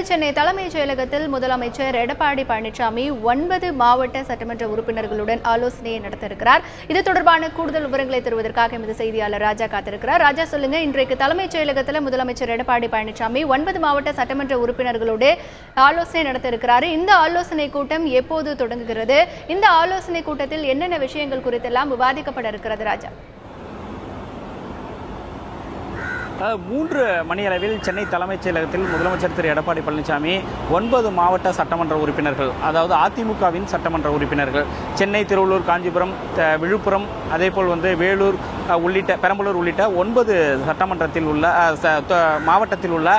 சென்னை தலைமைச் செயலகத்தில் முதலமைச்சர் எடப்பாடி பழனிசாமி 9 மாவட்ட சட்டமன்ற உறுப்பினர்களுடன் ஆலோசனையை நடத்த இருக்கிறார். இது தொடர்பான கூடுதல் விவரங்களை தருவதற்காக எமது செய்தியாளர் ராஜா காத்திருக்கிறார். ராஜா, சொல்லுங்க, இன்றைக்கு தலைமைச் செயலகத்தில் முதலமைச்சர் எடப்பாடி பழனிசாமி 9 மாவட்ட சட்டமன்ற உறுப்பினர்களோடு ஆலோசனை நடத்த இருக்கிறார். இந்த ஆலோசனை கூட்டம் எப்போது தொடங்குகிறது? இந்த ஆலோசனை கூட்டத்தில் என்னென்ன விஷயங்கள் குறித்தெல்லாம் விவாதிக்கப்பட இருக்கிறது? ராஜா, 3 மணியளவில் சென்னை தலைமைச் செயலகத்தில் முதலமைச்சர் திரு எடப்பாடி பழனிசாமி 9 மாவட்ட சட்டமன்ற உறுப்பினர்கள், அதாவது அதிமுகவின் சட்டமன்ற உறுப்பினர்கள், சென்னை, திருவள்ளூர், காஞ்சிபுரம், விழுப்புரம், அதேபோல் வேலூர் உள்ளிட்ட பெரம்பலூர் உள்ளிட்ட 9 சட்டமன்றத்தில் உள்ள மாவட்டத்தில் உள்ள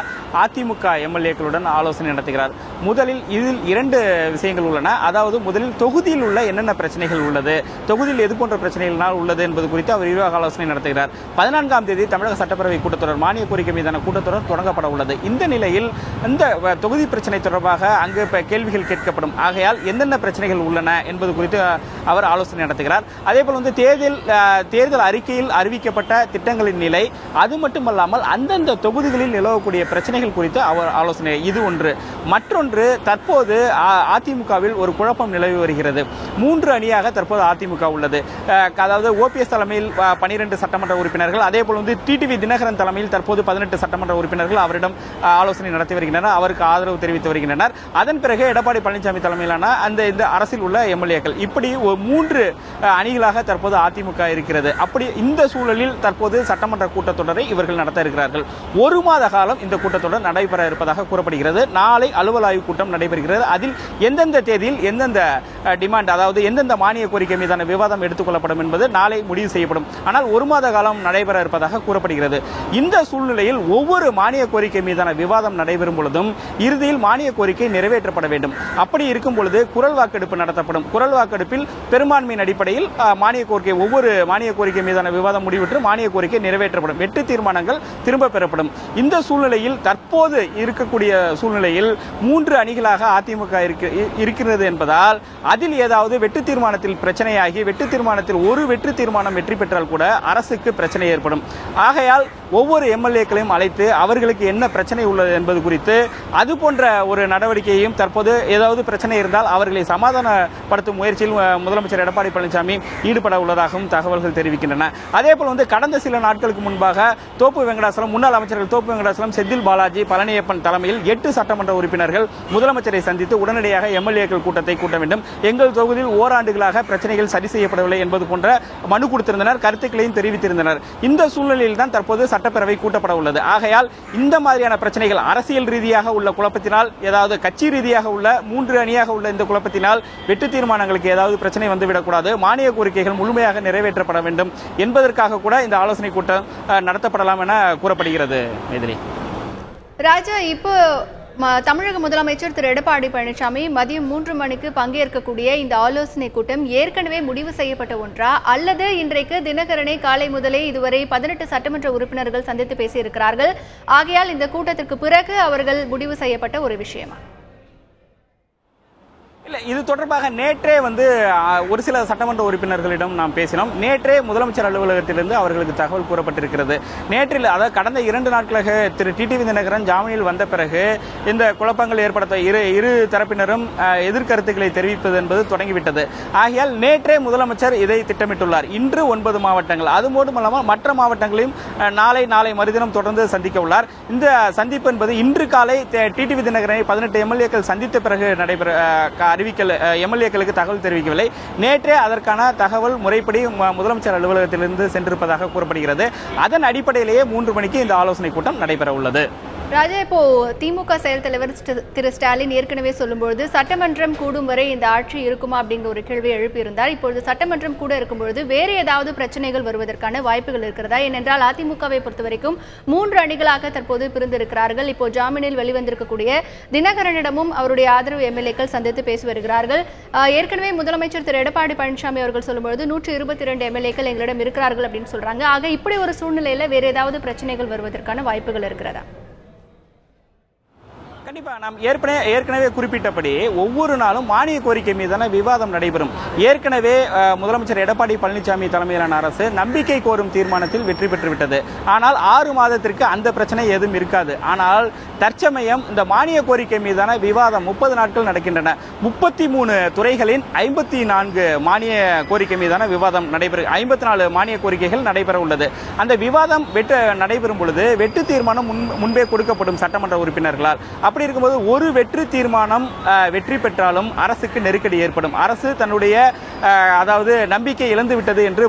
அதிமுக எம்எல்ஏக்களுடன் ஆலோசனை நடத்துகிறார். முதலில் இதில் 2 விஷயங்கள் உள்ளன. அதாவது முதலில் தொகுதியில் உள்ள என்னென்ன பிரச்சனைகள் உள்ளது, தொகுதியில் எது போன்ற பிரச்சனைகளால் உள்ளது என்பது குறித்து அவர் விரிவாக ஆலோசனை நடத்துகிறார். 14ஆம் தேதி தமிழக சட்டப்பேரவை கூட்டத்தொடர் மானிய கோரிக்கை மீதான கூட்டத்தொடர் தொடங்கப்பட உள்ளது. இந்த நிலையில் இந்த தொகுதி பிரச்சனை தொடர்பாக அங்கு கேள்விகள் கேட்கப்படும். ஆகையால் என்னென்ன பிரச்சனைகள் உள்ளன என்பது குறித்து அவர் ஆலோசனை நடத்துகிறார். அதேபோல் தேர்தல் அறிக்கையில் அறிவிக்கப்பட்ட திட்டங்களின் நிலை, அது மட்டுமல்லாமல் அந்தந்த தொகுதிகளில் நிலவக்கூடிய பிரச்சனைகள் குறித்து அவர் ஆலோசனை. இது ஒன்று. மற்றொன்று, தற்போது அதிமுகவில் ஒரு குழப்பம் நிலவி வருகிறது. 3 அணியாக தற்போது அதிமுக உள்ளது. அதாவது ஓபிஎஸ் தலைமையில் 12 சட்டமன்ற உறுப்பினர்கள், அதேபோல் டிடிவி தினகரன் தலைமையில் தற்போது 18 சட்டமன்ற உறுப்பினர்கள் அவரிடம் ஆலோசனை நடத்தி வருகின்றனர், அவருக்கு ஆதரவு தெரிவித்து வருகின்றனர். அதன் பிறகு எடப்பாடி பழனிசாமி தலைமையிலான இந்த அரசில் உள்ள எம்எல்ஏக்கள், இப்படி 3 அணிகளாக தற்போது அதிமுக இருக்கிறது. அப்படி இந்த சூழலில் தற்போது சட்டமன்ற கூட்டத்தொடரை இவர்கள் நடத்த இருக்கிறார்கள். 1 மாத காலம் இந்த கூட்டத்தொடர் நடைபெற இருப்பதாக கூறப்படுகிறது. நாளை அலுவல் ஆய்வு கூட்டம் நடைபெறுகிறது. அதில் எந்தெந்த தேதியில் எந்தெந்த டிமாண்ட், அதாவது எந்தெந்த மானிய கோரிக்கை மீதான விவாதம் எடுத்துக் கொள்ளப்படும் என்பது நாளை முடிவு செய்யப்படும். ஆனால் 1 மாத காலம் நடைபெற இருப்பதாக கூறப்படுகிறது. இந்த சூழ்நிலையில் ஒவ்வொரு மானிய கோரிக்கை மீதான விவாதம் நடைபெறும் பொழுதும் இறுதியில் மானிய கோரிக்கை நிறைவேற்றப்பட வேண்டும். அப்படி இருக்கும் பொழுது குரல் வாக்கெடுப்பு நடத்தப்படும். குரல் வாக்கெடுப்பில் பெரும்பான்மையின் அடிப்படையில் ஒவ்வொரு மானிய கோரிக்கை மீதான விவாதம் முடிவுற்று மானிய கோரிக்கை நிறைவேற்றப்படும். வெட்டு தீர்மானங்கள் திரும்ப பெறப்படும். இந்த சூழ்நிலையில் தற்போது இருக்கக்கூடிய சூழ்நிலையில் 3 அணிகளாக அதிமுக இருக்கிறது என்பதால் அதில் ஏதாவது வெட்டு தீர்மானத்தில் பிரச்சனையாகி வெட்டு தீர்மானத்தில் ஒரு வெற்று தீர்மானம் வெற்றி பெற்றால் கூட அரசுக்கு பிரச்சனை ஏற்படும். ஆகையால் ஒவ்வொரு எம்எல்ஏக்களையும் அழைத்து அவர்களுக்கு என்ன பிரச்சனை உள்ளது என்பது குறித்து அது போன்ற ஒரு நடவடிக்கையையும், தற்போது ஏதாவது பிரச்சனை இருந்தால் அவர்களை சமாதானப்படுத்தும் முயற்சியில் முதலமைச்சர் எடப்பாடி பழனிசாமி ஈடுபட உள்ளதாகவும் தகவல்கள் தெரிவிக்கின்றன. அதேபோல் கடந்த சில நாட்களுக்கு முன்பாக தோப்பு வெங்கடாசலம், முன்னாள் அமைச்சர்கள் தோப்பு வெங்கடாசலம், செந்தில் பாலாஜி, பழனியப்பன் தலைமையில் 8 சட்டமன்ற உறுப்பினர்கள் முதலமைச்சரை சந்தித்து உடனடியாக எம்எல்ஏக்கள் கூட்டத்தை கூட்ட வேண்டும், எங்கள் தொகுதியில் ஓராண்டுகளாக பிரச்சனைகள் சரி செய்யப்படவில்லை என்பது போன்ற மனு கொடுத்திருந்தனர், கருத்துக்களையும் தெரிவித்திருந்தனர். இந்த சூழ்நிலையில் தான் தற்போது சட்டப்பேரவை கூட்டப்பட உள்ளது. ஆகையால் இந்த மாதிரியான பிரச்சனைகள், அரசியல் ரீதியாக உள்ள குழப்பத்தினால், ஏதாவது கட்சி ரீதியாக உள்ள 3 அணியாக உள்ள இந்த குழப்பத்தினால் வெட்டு தீர்மானங்களுக்கு ஏதாவது பிரச்சனை வந்துவிடக்கூடாது, மானிய கோரிக்கைகள் முழுமையாக நிறைவேற்றப்பட வேண்டும் என்பதற்காக கூட இந்த ஆலோசனை கூட்டம் நடத்தப்படலாம் என கூறப்படுகிறது. ராஜா, இப்போ தமிழக முதலமைச்சர் திரு எடப்பாடி பழனிசாமி மதியம் 3 மணிக்கு பங்கேற்கக்கூடிய இந்த ஆலோசனை கூட்டம் ஏற்கனவே முடிவு செய்யப்பட்ட ஒன்றா, அல்லது இன்றைக்கு தினகரனை காலை முதலே இதுவரை 18 சட்டமன்ற உறுப்பினர்கள் சந்தித்து பேசியிருக்கிறார்கள், ஆகையால் இந்த கூட்டத்திற்கு பிறகு அவர்கள் முடிவு செய்யப்பட்ட ஒரு விஷயமா? இல்ல, இது தொடர்பாக நேற்றே ஒரு சில சட்டமன்ற உறுப்பினர்களிடம் நாம் பேசினோம். நேற்றே முதலமைச்சர் அலுவலகத்திலிருந்து அவர்களுக்கு தகவல் கூறப்பட்டிருக்கிறது. நேற்றில், அதாவது கடந்த 2 நாட்களாக திரு டிடிவி தினகரன் ஜாமீனில் வந்த பிறகு இந்த குழப்பங்கள் ஏற்படுத்த இரு தரப்பினரும் எதிர்கருத்துக்களை தெரிவிப்பது என்பது தொடங்கிவிட்டது. ஆகையால் நேற்றே முதலமைச்சர் இதை திட்டமிட்டுள்ளார். இன்று 9 மாவட்டங்கள், அது மட்டுமல்லாமல் மற்ற மாவட்டங்களையும் நாளை மறுதினம் தொடர்ந்து சந்திக்க உள்ளார். இந்த சந்திப்பு என்பது இன்று காலை டிடிவி தினகரனை 18 எம்எல்ஏக்கள் சந்தித்த பிறகு நடைபெற எம்எல்ஏக்களுக்கு தகவல் தெரிவிக்கவில்லை. நேற்றே அதற்கான தகவல் முறைப்படி முதலமைச்சர் அலுவலகத்திலிருந்து சென்றிருப்பதாக கூறப்படுகிறது. அதன் அடிப்படையிலேயே 3 மணிக்கு இந்த ஆலோசனை கூட்டம் நடைபெற உள்ளது. ராஜா, இப்போ திமுக செயல் தலைவர் திரு ஸ்டாலின் ஏற்கனவே சொல்லும்போது சட்டமன்றம் கூடும் வரை இந்த ஆட்சி இருக்குமா அப்படிங்கிற ஒரு கேள்வியை எழுப்பியிருந்தார். இப்பொழுது சட்டமன்றம் கூட இருக்கும்பொழுது வேறு ஏதாவது பிரச்சனைகள் வருவதற்கான வாய்ப்புகள் இருக்கிறதா? ஏனென்றால் அதிமுகவை பொறுத்தவரைக்கும் 3 அணிகளாக தற்போது பிரிந்திருக்கிறார்கள். இப்போ ஜாமீனில் வெளிவந்திருக்கக்கூடிய தினகரனிடமும் அவருடைய ஆதரவு எம்எல்ஏக்கள் சந்தித்து பேசி வருகிறார்கள். ஏற்கனவே முதலமைச்சர் திரு எடப்பாடி பழனிசாமி அவர்கள் சொல்லும்போது 122 எம்எல்ஏக்கள் எங்களிடம் இருக்கிறார்கள் அப்படின்னு சொல்றாங்க. ஆக இப்படி ஒரு சூழ்நிலையில வேற ஏதாவது பிரச்சனைகள் வருவதற்கான வாய்ப்புகள் இருக்கிறதா? கண்டிப்பா நாம் ஏற்கனவே குறிப்பிட்டபடி ஒவ்வொரு நாளும் மானிய கோரிக்கை மீதான விவாதம் நடைபெறும். ஏற்கனவே முதலமைச்சர் எடப்பாடி பழனிசாமி தலைமையிலான அரசு நம்பிக்கை கோரும் தீர்மானத்தில் வெற்றி பெற்றுவிட்டது. ஆனால் 6 மாதத்திற்கு அந்த பிரச்சனை எதுவும் இருக்காது. ஆனால் தற்சமயம் இந்த மானிய கோரிக்கை மீதான விவாதம் 30 நாட்கள் நடக்கின்றன. 33 துறைகளின் 54 மானிய கோரிக்கை மீதான விவாதம் நடைபெறும். 54 மானிய கோரிக்கைகள் நடைபெற உள்ளது. அந்த விவாதம் நடைபெறும் பொழுது வெட்டு தீர்மானம் முன்பே கொடுக்கப்படும் சட்டமன்ற உறுப்பினர்களால். அப்படி இருக்கும்போது ஒரு வெற்றி தீர்மானம் வெற்றி பெற்றாலும் அரசுக்கு நெருக்கடி ஏற்படும். அரசு தன்னுடைய அதாவது நம்பிக்கை இழந்து விட்டது என்று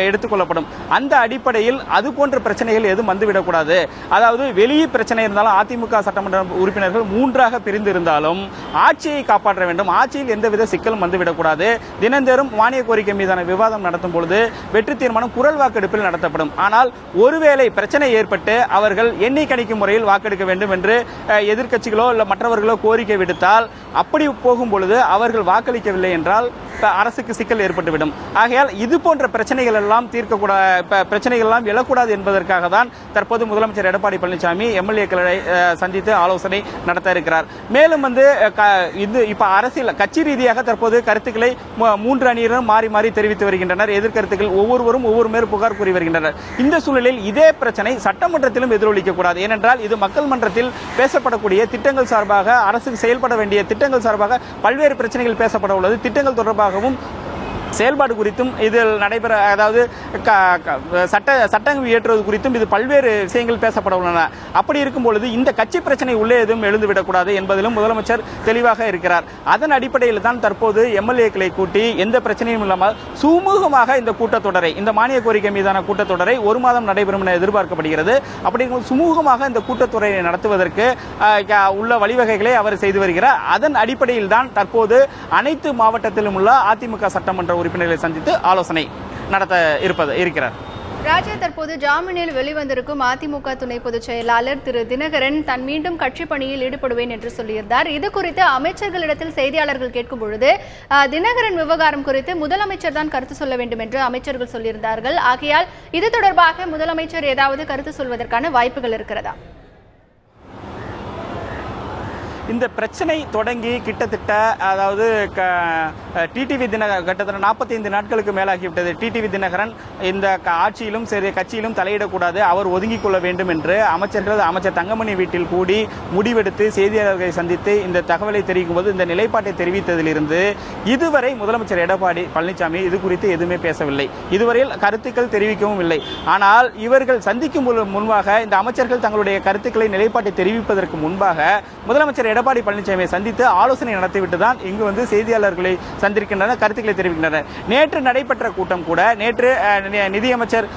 எடுத்துக்கொள்ளப்படும். அந்த அடிப்படையில் அது போன்ற பிரச்சனைகள் எதுவும் வந்துவிடக்கூடாது. அதாவது வெளியே பிரச்சனை இருந்தாலும் அதிமுக சட்டமன்ற உறுப்பினர்கள் 3ஆக பிரிந்து இருந்தாலும் ஆட்சியை காப்பாற்ற வேண்டும். ஆட்சியில் எந்தவித சிக்கலும் வந்துவிடக்கூடாது. தினந்தோறும் மானிய கோரிக்கை மீதான விவாதம் நடத்தும் பொழுது வெற்றி தீர்மானம் குரல் வாக்கெடுப்பில் நடத்தப்படும். ஆனால் ஒருவேளை பிரச்சனை ஏற்பட்டு அவர்கள் எண்ணெய் கணிக்கும் முறையில் வாக்கெடுக்க வேண்டும் என்று எதிர்க்கட்சிகளோ இல்ல மற்றவர்களோ கோரிக்கை விடுத்தால் அப்படி போகும் பொழுது அவர்கள் வாக்களிக்கவில்லை என்றால் அரசுக்கு சிக்கல் ஏற்பட்டுவிடும். ஆகையால் இது போன்ற பிரச்சனைகள் எல்லாம் பிரச்சனைகள் எல்லாம் எழக்கூடாது என்பதற்காக தான் தற்போது முதலமைச்சர் எடப்பாடி பழனிசாமி எம்எல்ஏக்களை சந்தித்து ஆலோசனை நடத்த இருக்கிறார். மேலும் இப்ப அரசியல் கட்சி ரீதியாக தற்போது கருத்துக்களை 3 அணியினரும் மாறி மாறி தெரிவித்து வருகின்றனர். எதிர்கருத்துக்கள் ஒவ்வொருவரும் ஒவ்வொரு மேல் புகார் கூறி வருகின்றனர். இந்த சூழலில் இதே பிரச்சனை சட்டமன்றத்திலும் எதிரொலிக்க கூடாது. ஏனென்றால் இது மக்கள் மன்றத்தில் பேசப்படக்கூடிய திட்டங்கள் சார்பாக அரசுக்கு செயல்பட வேண்டிய திட்டங்கள் சார்பாக பல்வேறு பிரச்சனைகள் பேசப்பட உள்ளது. திட்டங்கள் தொடர்பாகவும் செயல்பாடு குறித்தும் இதில் நடைபெற அதாவது சட்டங்கள் இயற்றுவது குறித்தும் இது பல்வேறு விஷயங்கள் பேசப்பட உள்ளன. அப்படி இருக்கும் பொழுது இந்த கட்சி பிரச்சனை உள்ளே எதுவும் எழுந்துவிடக்கூடாது என்பதிலும் முதலமைச்சர் தெளிவாக இருக்கிறார். அதன் அடிப்படையில் தான் தற்போது எம்எல்ஏக்களை கூட்டி எந்த பிரச்சனையும் இல்லாமல் சுமூகமாக இந்த கூட்டத்தொடரை இந்த மானிய கோரிக்கை மீதான கூட்டத்தொடரை 1 மாதம் நடைபெறும் என எதிர்பார்க்கப்படுகிறது. அப்படி சுமூகமாக இந்த கூட்டத்தொடரை நடத்துவதற்கு உள்ள வழிவகைகளை அவர் செய்து வருகிறார். அதன் அடிப்படையில் தான் தற்போது அனைத்து மாவட்டத்திலும் உள்ள அதிமுக சட்டமன்ற உறுப்பினர்களை சந்தித்து ஆலோசனை நடத்த இருக்கிறார். ராஜா, தற்போது ஜாமீனில் வெளிவந்திருக்கும் அதிமுக துணை பொதுச் செயலாளர் திரு தினகரன் தான் மீண்டும் கட்சி பணியில் ஈடுபடுவேன் என்று சொல்லியிருந்தார். இது குறித்து அமைச்சர்களிடத்தில் செய்தியாளர்கள் கேட்கும் பொழுது தினகரன் விவகாரம் குறித்து முதலமைச்சர் தான் கருத்து சொல்ல வேண்டும் என்று அமைச்சர்கள் சொல்லியிருந்தார்கள். ஆகையால் இது தொடர்பாக முதலமைச்சர் ஏதாவது கருத்து சொல்வதற்கான வாய்ப்புகள் இருக்கிறதா? இந்த பிரச்சனை தொடங்கி கிட்டத்தட்ட அதாவது டிடிவி தினகரன் கிட்டத்தட்ட 45 நாட்களுக்கு மேலாகிவிட்டது. டிடிவி தினகரன் இந்த ஆட்சியிலும் சரி கட்சியிலும் தலையிடக்கூடாது, அவர் ஒதுங்கிக் கொள்ள வேண்டும் என்று அமைச்சர் தங்கமணி வீட்டில் கூடி முடிவெடுத்து செய்தியாளர்களை சந்தித்து இந்த தகவலை தெரிவிக்கும் போது இந்த நிலைப்பாட்டை தெரிவித்ததிலிருந்து இதுவரை முதலமைச்சர் எடப்பாடி பழனிசாமி இது குறித்து எதுவுமே பேசவில்லை. இதுவரையில் கருத்துக்கள் தெரிவிக்கவும் இல்லை. ஆனால் இவர்கள் சந்திக்கும் முன்பாக இந்த அமைச்சர்கள் தங்களுடைய கருத்துக்களை நிலைப்பாட்டை தெரிவிப்பதற்கு முன்பாக முதலமைச்சர் எடப்பாடி பழனிசாமியை சந்தித்து ஆலோசனை நடத்திவிட்டு தான் இங்கு செய்தியாளர்களை சந்திக்கின்றனர், கருத்துக்களை தெரிவிக்கின்றனர். நேற்று நடைபெற்ற கூட்டம் கூட நேற்று நிதியமைச்சர்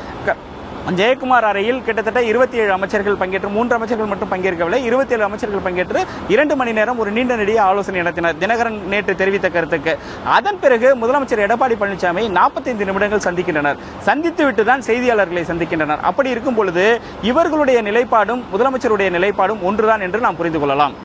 ஜெயக்குமார் அறையில் கிட்டத்தட்ட 27 அமைச்சர்கள் பங்கேற்று 3 அமைச்சர்கள் மட்டும் பங்கேற்கவில்லை, 27 அமைச்சர்கள் பங்கேற்று 2 மணி நேரம் ஒரு நீண்ட நெடிய ஆலோசனை நடத்தினர் தினகரன் நேற்று தெரிவித்த கருத்துக்கு. அதன் பிறகு முதலமைச்சர் எடப்பாடி பழனிசாமி 45 நிமிடங்கள் சந்திக்கின்றனர். சந்தித்துவிட்டு தான் செய்தியாளர்களை சந்திக்கின்றனர். அப்படி இருக்கும் பொழுது இவர்களுடைய நிலைப்பாடும் முதலமைச்சருடைய நிலைப்பாடும் ஒன்றுதான் என்று நாம் புரிந்து கொள்ளலாம்.